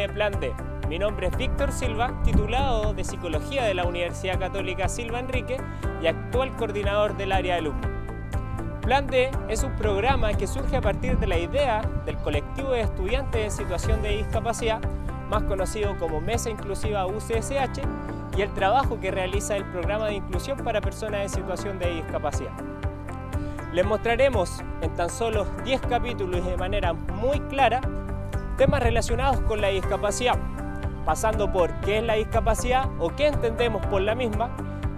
de Plan D. Mi nombre es Víctor Silva, titulado de Psicología de la Universidad Católica Silva Enrique y actual coordinador del área de alumnos. Plan D es un programa que surge a partir de la idea del colectivo de estudiantes en situación de discapacidad, más conocido como Mesa Inclusiva UCSH, y el trabajo que realiza el programa de inclusión para personas en situación de discapacidad. Les mostraremos en tan solo 10 capítulos y de manera muy clara temas relacionados con la discapacidad, pasando por qué es la discapacidad o qué entendemos por la misma,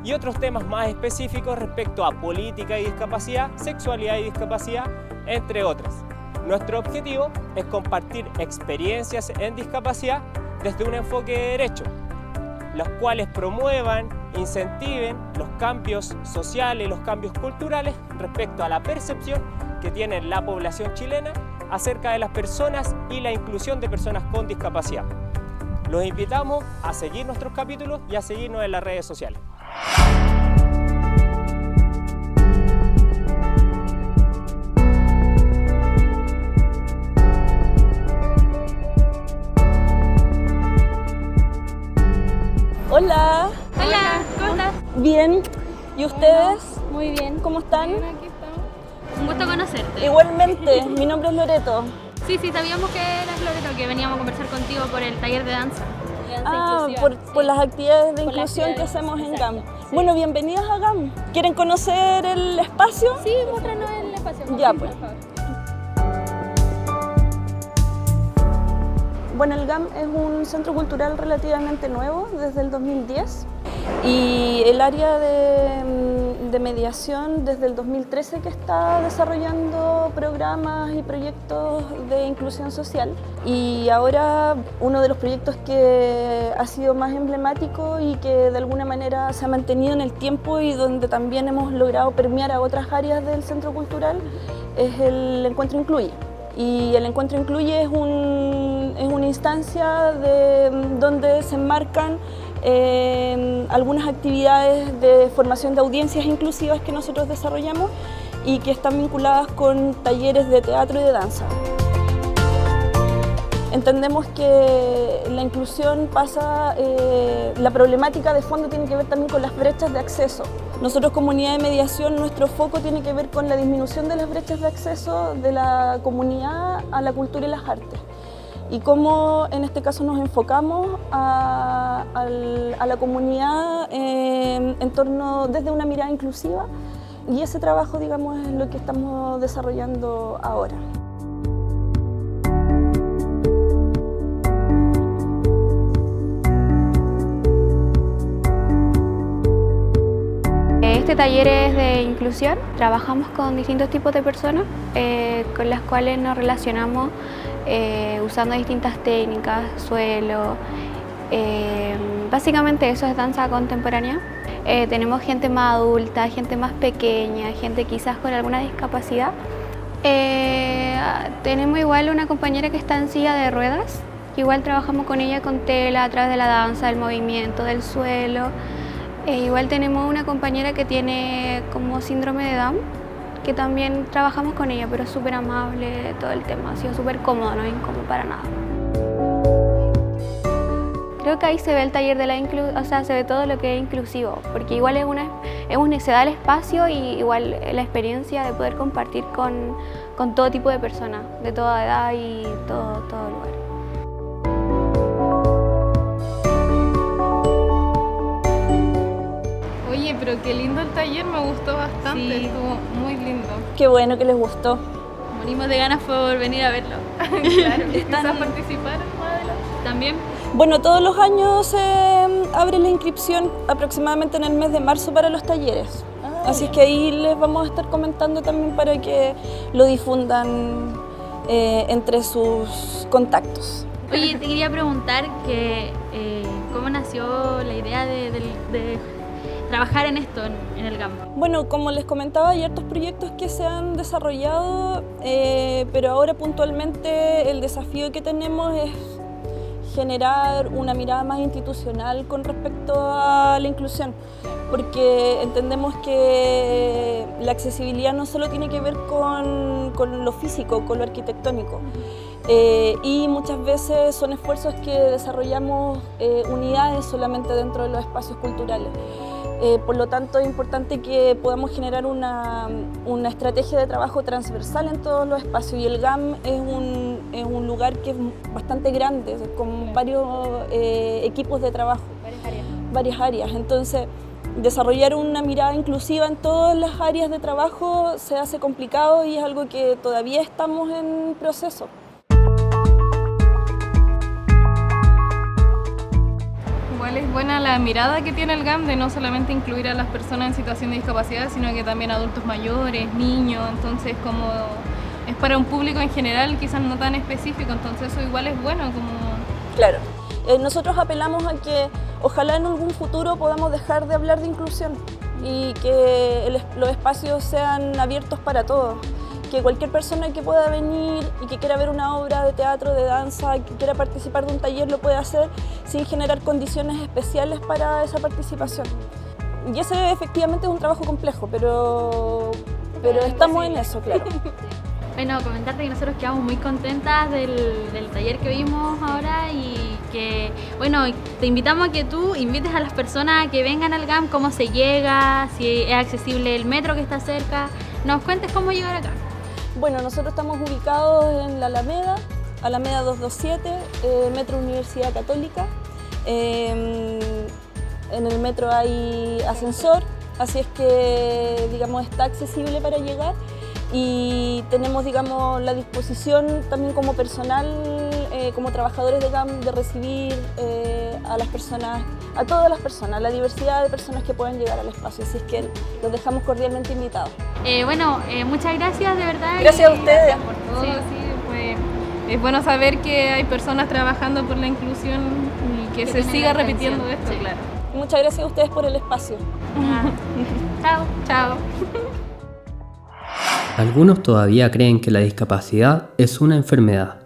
y otros temas más específicos respecto a política y discapacidad, sexualidad y discapacidad, entre otras. Nuestro objetivo es compartir experiencias en discapacidad desde un enfoque de derecho, los cuales promuevan, incentiven los cambios sociales y los cambios culturales respecto a la percepción que tiene la población chilena acerca de las personas y la inclusión de personas con discapacidad. Los invitamos a seguir nuestros capítulos y a seguirnos en las redes sociales. Hola. Hola, ¿cómo estás? Bien. ¿Y ustedes? Muy bien. ¿Cómo están? Bien, aquí estamos. Un gusto conocerte. Igualmente, mi nombre es Loreto. Sí, sabíamos que eras Loreto, que veníamos a conversar contigo por el taller de danza. Por las actividades de inclusión que hacemos en GAM. Sí. Bueno, bienvenidos a GAM. ¿Quieren conocer el espacio? Sí, muéstranos el espacio. Ya, pues. Bueno, el GAM es un centro cultural relativamente nuevo, desde el 2010, y el área de mediación desde el 2013 que está desarrollando programas y proyectos de inclusión social. Y ahora uno de los proyectos que ha sido más emblemático y que de alguna manera se ha mantenido en el tiempo y donde también hemos logrado permear a otras áreas del centro cultural es el Encuentro Incluye. Y el Encuentro Incluye es una instancia donde se enmarcan algunas actividades de formación de audiencias inclusivas que nosotros desarrollamos y que están vinculadas con talleres de teatro y de danza. Entendemos que la inclusión pasa, la problemática de fondo tiene que ver también con las brechas de acceso. Nosotros como unidad de mediación, nuestro foco tiene que ver con la disminución de las brechas de acceso de la comunidad a la cultura y las artes. Y cómo en este caso nos enfocamos a la comunidad en torno desde una mirada inclusiva, y ese trabajo, digamos, es lo que estamos desarrollando ahora. Este taller es de inclusión. Trabajamos con distintos tipos de personas con las cuales nos relacionamos usando distintas técnicas, suelo. Básicamente eso es danza contemporánea. Tenemos gente más adulta, gente más pequeña, gente quizás con alguna discapacidad. Tenemos igual una compañera que está en silla de ruedas. Igual trabajamos con ella con tela a través de la danza, del movimiento, del suelo. Igual tenemos una compañera que tiene como síndrome de Down, que también trabajamos con ella, pero es súper amable, todo el tema ha sido súper cómodo, no es incómodo para nada. Creo que ahí se ve el taller de la inclusión, o sea, se ve todo lo que es inclusivo, porque igual se da el espacio y igual la experiencia de poder compartir con todo tipo de personas, de toda edad y todo lugar. Oye, pero qué lindo el taller, me gustó bastante, sí. Estuvo muy lindo. Qué bueno que les gustó. Morimos de ganas por venir a verlo. Claro, quizás participar también. Bueno, todos los años se abre la inscripción aproximadamente en el mes de marzo para los talleres. Así es que ahí les vamos a estar comentando también para que lo difundan entre sus contactos. Oye, te quería preguntar cómo nació la idea de trabajar en esto, en el GAM. Bueno, como les comentaba, hay hartos proyectos que se han desarrollado, pero ahora puntualmente el desafío que tenemos es generar una mirada más institucional con respecto a la inclusión. porque entendemos que la accesibilidad no solo tiene que ver con lo físico, con lo arquitectónico, y muchas veces son esfuerzos que desarrollamos unidades solamente dentro de los espacios culturales. Por lo tanto, es importante que podamos generar una estrategia de trabajo transversal en todos los espacios, y el GAM es un lugar que es bastante grande, con varios equipos de trabajo, varias áreas. Entonces, desarrollar una mirada inclusiva en todas las áreas de trabajo se hace complicado y es algo que todavía estamos en proceso. Igual es buena la mirada que tiene el GAM de no solamente incluir a las personas en situación de discapacidad, sino que también adultos mayores, niños, entonces como es para un público en general, quizás no tan específico, entonces eso igual es bueno. Claro. Nosotros apelamos a que ojalá en algún futuro podamos dejar de hablar de inclusión y que los espacios sean abiertos para todos. Que cualquier persona que pueda venir y que quiera ver una obra de teatro, de danza, que quiera participar de un taller lo puede hacer sin generar condiciones especiales para esa participación. Y ese efectivamente es un trabajo complejo, pero estamos en eso, claro. Bueno, comentarte que nosotros quedamos muy contentas del taller que vimos ahora y que, bueno, te invitamos a que tú invites a las personas a que vengan al GAM, cómo se llega, si es accesible el metro que está cerca, nos cuentes cómo llegar acá. Bueno, nosotros estamos ubicados en la Alameda 227, Metro Universidad Católica. En el metro hay ascensor, así es que, digamos, está accesible para llegar. Y tenemos, digamos, la disposición también como personal, como trabajadores de GAM, de recibir a las personas, a todas las personas, la diversidad de personas que puedan llegar al espacio. Así es que los dejamos cordialmente invitados. Muchas gracias, de verdad. Gracias a ustedes. Gracias por todo, pues, es bueno saber que hay personas trabajando por la inclusión y que se siga repitiendo esto, sí. Claro. Muchas gracias a ustedes por el espacio. Chao. Chao. Algunos todavía creen que la discapacidad es una enfermedad.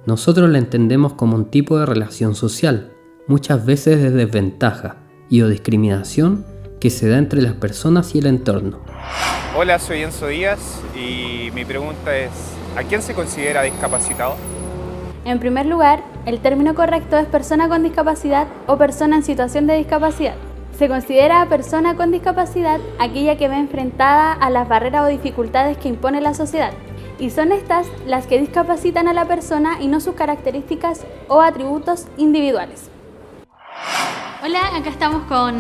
Nosotros la entendemos como un tipo de relación social, muchas veces de desventaja y o discriminación que se da entre las personas y el entorno. Hola, soy Enzo Díaz y mi pregunta es, ¿a quién se considera discapacitado? En primer lugar, el término correcto es persona con discapacidad o persona en situación de discapacidad. Se considera persona con discapacidad aquella que ve enfrentada a las barreras o dificultades que impone la sociedad, y son estas las que discapacitan a la persona y no sus características o atributos individuales. Hola, acá estamos con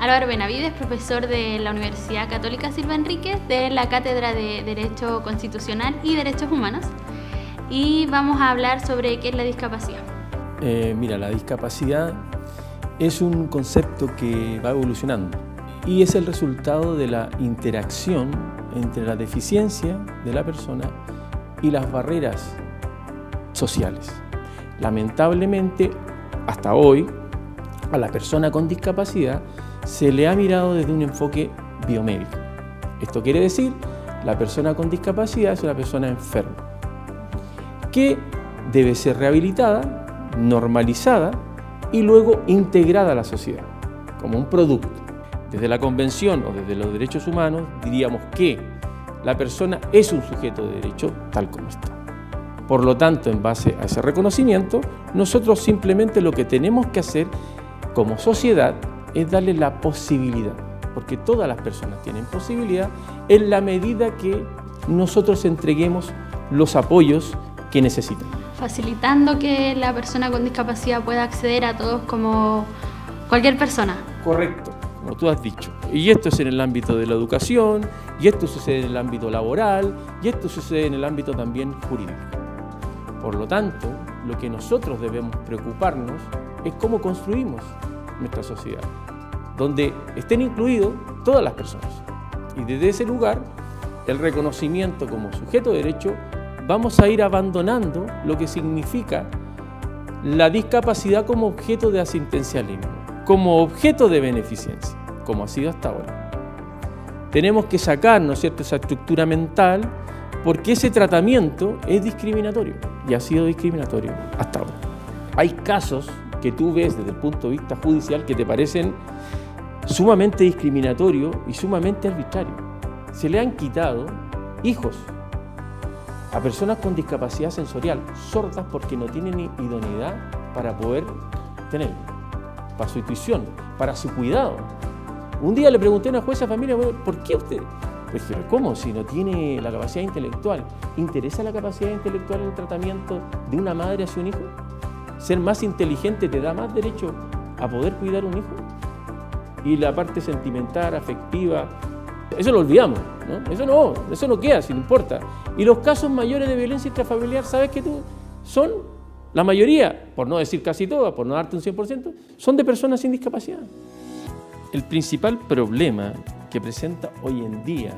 Álvaro Benavides, profesor de la Universidad Católica Silva Enríquez, de la Cátedra de Derecho Constitucional y Derechos Humanos, y vamos a hablar sobre qué es la discapacidad. Mira, la discapacidad es un concepto que va evolucionando y es el resultado de la interacción entre la deficiencia de la persona y las barreras sociales. Lamentablemente, hasta hoy, a la persona con discapacidad se le ha mirado desde un enfoque biomédico. Esto quiere decir, la persona con discapacidad es una persona enferma, que debe ser rehabilitada, normalizada y luego integrada a la sociedad, como un producto. Desde la Convención o desde los derechos humanos diríamos que la persona es un sujeto de derecho tal como está. Por lo tanto, en base a ese reconocimiento, nosotros simplemente lo que tenemos que hacer como sociedad es darle la posibilidad, porque todas las personas tienen posibilidad en la medida que nosotros entreguemos los apoyos que necesitan. Facilitando que la persona con discapacidad pueda acceder a todos como cualquier persona. Correcto, como tú has dicho. Y esto es en el ámbito de la educación, y esto sucede en el ámbito laboral, y esto sucede en el ámbito también jurídico. Por lo tanto, lo que nosotros debemos preocuparnos es cómo construimos nuestra sociedad, donde estén incluidos todas las personas. Y desde ese lugar, el reconocimiento como sujeto de derecho, vamos a ir abandonando lo que significa la discapacidad como objeto de asistencialismo, como objeto de beneficencia, como ha sido hasta ahora. Tenemos que sacar, ¿no es cierto?, esa estructura mental, porque ese tratamiento es discriminatorio y ha sido discriminatorio hasta ahora. Hay casos que tú ves desde el punto de vista judicial que te parecen sumamente discriminatorio y sumamente arbitrario. Se le han quitado hijos a personas con discapacidad sensorial, sordas porque no tienen idoneidad para poder tenerlo, para su intuición, para su cuidado. Un día le pregunté a una jueza de familia, bueno, ¿por qué usted? Pues, pero ¿cómo? Si no tiene la capacidad intelectual. ¿Interesa la capacidad intelectual en el tratamiento de una madre hacia un hijo? ¿Ser más inteligente te da más derecho a poder cuidar un hijo? Y la parte sentimental, afectiva, eso lo olvidamos, ¿no? Eso no queda, si no importa. Y los casos mayores de violencia intrafamiliar, ¿sabes qué tú? Son, la mayoría, por no decir casi todas, por no darte un 100%, son de personas sin discapacidad. El principal problema que presenta hoy en día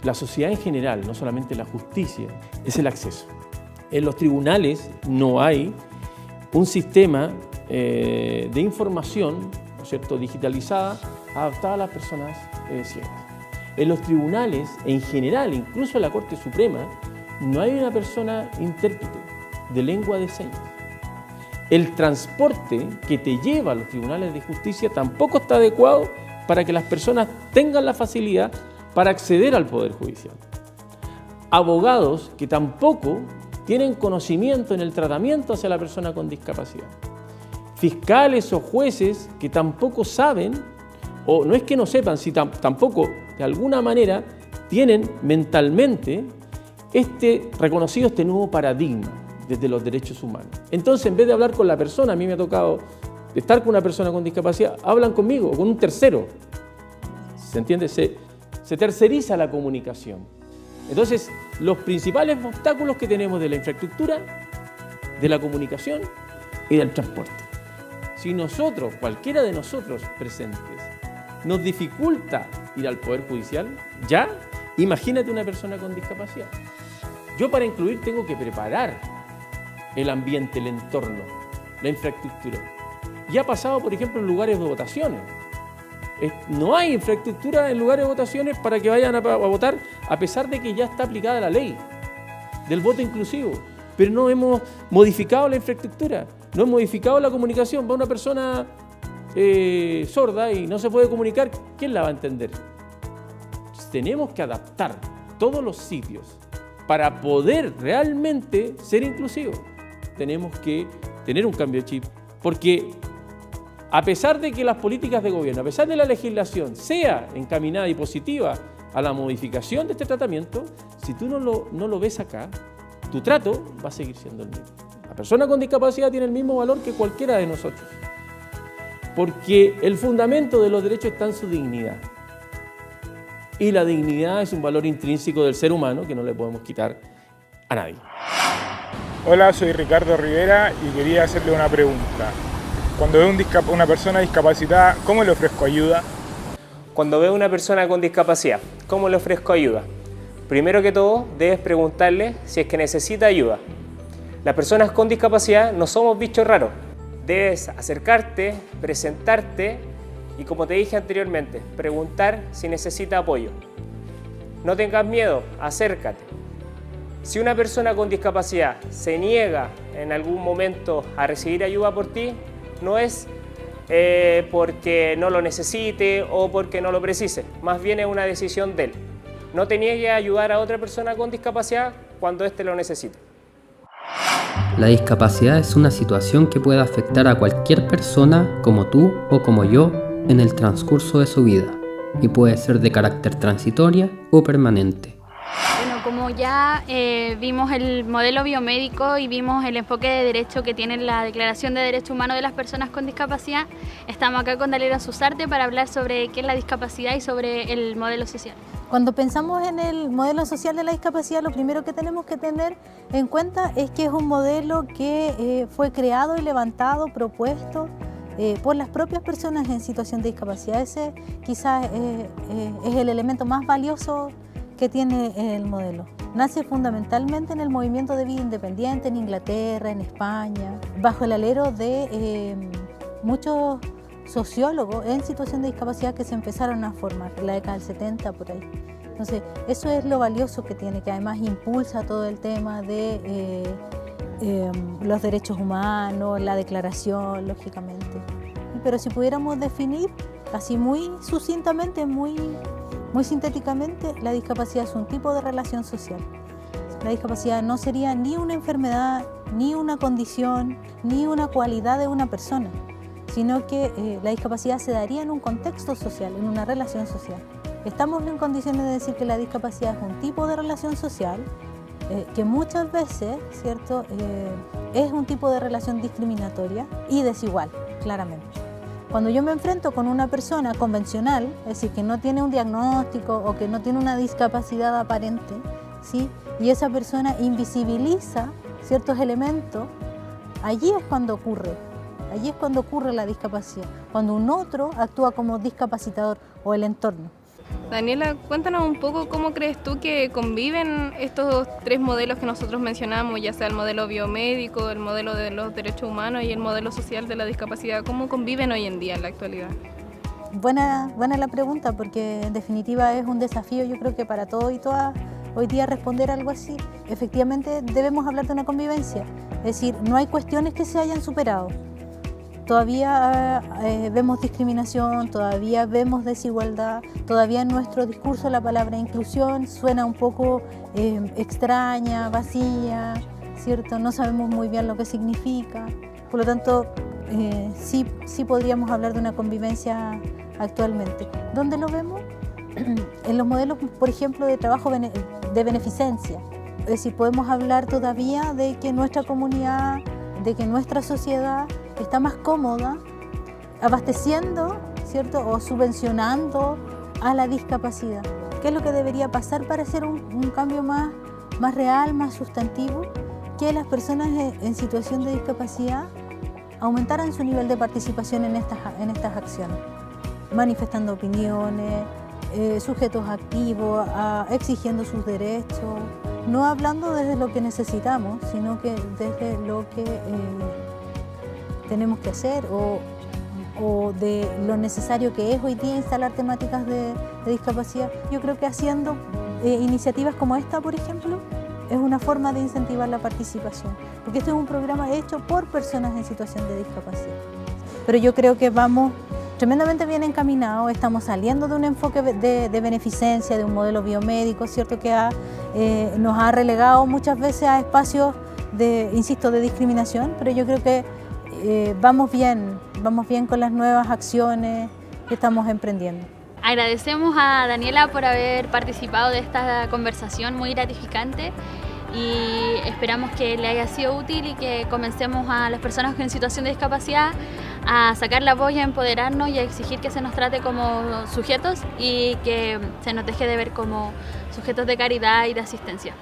la sociedad en general, no solamente la justicia, es el acceso. En los tribunales no hay un sistema de información, ¿no es cierto?, digitalizada, adaptada a las personas ciegas. En los tribunales, en general, incluso en la Corte Suprema, no hay una persona intérprete de lengua de señas. El transporte que te lleva a los tribunales de justicia tampoco está adecuado para que las personas tengan la facilidad para acceder al Poder Judicial. Abogados que tampoco tienen conocimiento en el tratamiento hacia la persona con discapacidad. Fiscales o jueces que tampoco saben, o no es que no sepan, si tampoco de alguna manera tienen mentalmente reconocido este nuevo paradigma desde los derechos humanos. Entonces, en vez de hablar con la persona, a mí me ha tocado estar con una persona con discapacidad, hablan conmigo o con un tercero. ¿Se entiende? Se terceriza la comunicación. Entonces, los principales obstáculos que tenemos de la infraestructura, de la comunicación y del transporte. Si nosotros, cualquiera de nosotros presentes, nos dificulta ir al Poder Judicial, ya, imagínate una persona con discapacidad. Yo para incluir tengo que preparar el ambiente, el entorno, la infraestructura. Y ha pasado, por ejemplo, en lugares de votaciones. No hay infraestructura en lugares de votaciones para que vayan a votar, a pesar de que ya está aplicada la ley del voto inclusivo. Pero no hemos modificado la infraestructura, no hemos modificado la comunicación. Va una persona sorda y no se puede comunicar, ¿quién la va a entender? Tenemos que adaptar todos los sitios para poder realmente ser inclusivos. Tenemos que tener un cambio de chip, porque a pesar de que las políticas de gobierno, a pesar de la legislación sea encaminada y positiva a la modificación de este tratamiento, si tú no lo ves acá, tu trato va a seguir siendo el mismo. La persona con discapacidad tiene el mismo valor que cualquiera de nosotros, porque el fundamento de los derechos está en su dignidad. Y la dignidad es un valor intrínseco del ser humano que no le podemos quitar a nadie. Hola, soy Ricardo Rivera y quería hacerle una pregunta. Cuando veo una persona discapacitada, ¿cómo le ofrezco ayuda? Cuando veo una persona con discapacidad, ¿cómo le ofrezco ayuda? Primero que todo, debes preguntarle si es que necesita ayuda. Las personas con discapacidad no somos bichos raros. Debes acercarte, presentarte y, como te dije anteriormente, preguntar si necesita apoyo. No tengas miedo, acércate. Si una persona con discapacidad se niega en algún momento a recibir ayuda por ti, no es porque no lo necesite o porque no lo precise, más bien es una decisión de él. No te niegues a ayudar a otra persona con discapacidad cuando éste lo necesite. La discapacidad es una situación que puede afectar a cualquier persona como tú o como yo en el transcurso de su vida y puede ser de carácter transitoria o permanente. Bueno, como ya vimos el modelo biomédico y vimos el enfoque de derecho que tiene la Declaración de Derechos Humanos de las Personas con Discapacidad, estamos acá con Dalila Susarte para hablar sobre qué es la discapacidad y sobre el modelo social. Cuando pensamos en el modelo social de la discapacidad, lo primero que tenemos que tener en cuenta es que es un modelo que fue creado y levantado, propuesto por las propias personas en situación de discapacidad. Ese quizás es el elemento más valioso que tiene el modelo. Nace fundamentalmente en el movimiento de vida independiente en Inglaterra, en España, bajo el alero de muchos sociólogos en situación de discapacidad que se empezaron a formar en la década del 70 por ahí. Entonces, eso es lo valioso que tiene, que además impulsa todo el tema de los derechos humanos, la declaración, lógicamente. Pero si pudiéramos definir así muy sucintamente, muy sintéticamente, la discapacidad es un tipo de relación social. La discapacidad no sería ni una enfermedad, ni una condición, ni una cualidad de una persona, sino que la discapacidad se daría en un contexto social, en una relación social. Estamos en condiciones de decir que la discapacidad es un tipo de relación social que muchas veces, ¿cierto?, es un tipo de relación discriminatoria y desigual, claramente. Cuando yo me enfrento con una persona convencional, es decir, que no tiene un diagnóstico o que no tiene una discapacidad aparente, ¿sí?, y esa persona invisibiliza ciertos elementos, allí es cuando ocurre la discapacidad, cuando un otro actúa como discapacitador o el entorno. Daniela, cuéntanos un poco cómo crees tú que conviven estos tres modelos que nosotros mencionamos, ya sea el modelo biomédico, el modelo de los derechos humanos y el modelo social de la discapacidad. ¿Cómo conviven hoy en día en la actualidad? Buena la pregunta, porque en definitiva es un desafío, yo creo que para todos y todas hoy día responder algo así. Efectivamente debemos hablar de una convivencia, es decir, no hay cuestiones que se hayan superado. Todavía vemos discriminación, todavía vemos desigualdad, todavía en nuestro discurso la palabra inclusión suena un poco extraña, vacía, ¿cierto? No sabemos muy bien lo que significa. Por lo tanto, sí podríamos hablar de una convivencia actualmente. ¿Dónde lo vemos? En los modelos, por ejemplo, de trabajo de beneficencia. Es decir, podemos hablar todavía de que nuestra comunidad, de que nuestra sociedad está más cómoda abasteciendo, ¿cierto?, o subvencionando a la discapacidad. ¿Qué es lo que debería pasar para hacer un cambio más real, más sustantivo? Que las personas en situación de discapacidad aumentaran su nivel de participación en estas acciones, manifestando opiniones, sujetos activos, exigiendo sus derechos, no hablando desde lo que necesitamos, sino que desde lo que tenemos que hacer o de lo necesario que es hoy día instalar temáticas de discapacidad. Yo creo que haciendo iniciativas como esta, por ejemplo, es una forma de incentivar la participación, porque este es un programa hecho por personas en situación de discapacidad. Pero yo creo que vamos tremendamente bien encaminados, estamos saliendo de un enfoque de beneficencia, de un modelo biomédico, ¿cierto?, que nos ha relegado muchas veces a espacios de discriminación, pero yo creo que vamos bien con las nuevas acciones que estamos emprendiendo. Agradecemos a Daniela por haber participado de esta conversación muy gratificante y esperamos que le haya sido útil y que comencemos a las personas en situación de discapacidad a sacar la voz y a empoderarnos y a exigir que se nos trate como sujetos y que se nos deje de ver como sujetos de caridad y de asistencia.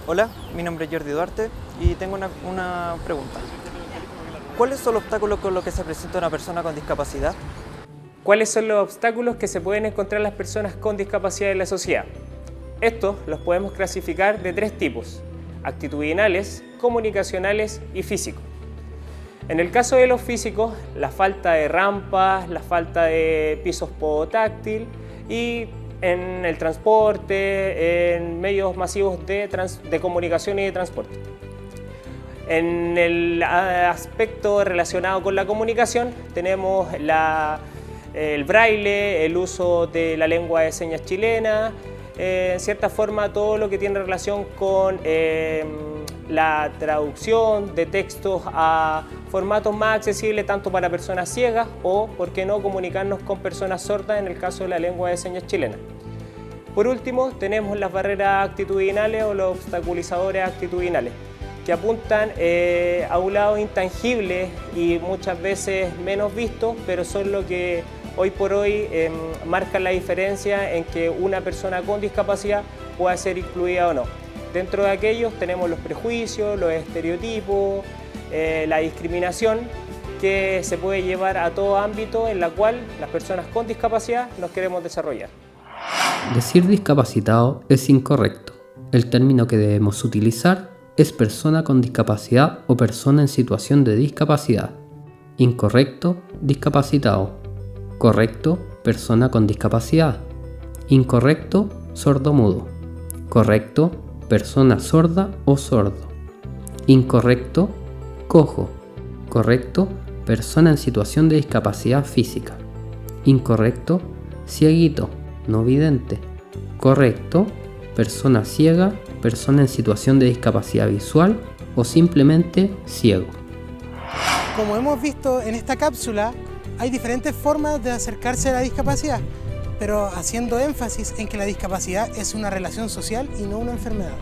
Hola, mi nombre es Jordi Duarte y tengo una pregunta. ¿Cuáles son los obstáculos con los que se presenta una persona con discapacidad? ¿Cuáles son los obstáculos que se pueden encontrar las personas con discapacidad en la sociedad? Estos los podemos clasificar de tres tipos: actitudinales, comunicacionales y físicos. En el caso de los físicos, la falta de rampas, la falta de pisos podotáctil y en el transporte, en medios masivos de comunicación y de transporte. En el aspecto relacionado con la comunicación tenemos el braille, el uso de la lengua de señas chilena, en cierta forma todo lo que tiene relación con la traducción de textos a formatos más accesibles tanto para personas ciegas o, por qué no, comunicarnos con personas sordas en el caso de la lengua de señas chilena. Por último, tenemos las barreras actitudinales o los obstaculizadores actitudinales, que apuntan a un lado intangible y muchas veces menos visto, pero son lo que hoy por hoy marcan la diferencia en que una persona con discapacidad pueda ser incluida o no. Dentro de aquellos tenemos los prejuicios, los estereotipos, la discriminación que se puede llevar a todo ámbito en la cual las personas con discapacidad nos queremos desarrollar. Decir discapacitado es incorrecto. El término que debemos utilizar es persona con discapacidad o persona en situación de discapacidad. Incorrecto, discapacitado. Correcto, persona con discapacidad. Incorrecto, sordomudo. Correcto, persona sorda o sordo. Incorrecto, cojo. Correcto, persona en situación de discapacidad física. Incorrecto, cieguito, no vidente. Correcto, persona ciega, persona en situación de discapacidad visual o simplemente ciego. Como hemos visto en esta cápsula, hay diferentes formas de acercarse a la discapacidad, pero haciendo énfasis en que la discapacidad es una relación social y no una enfermedad.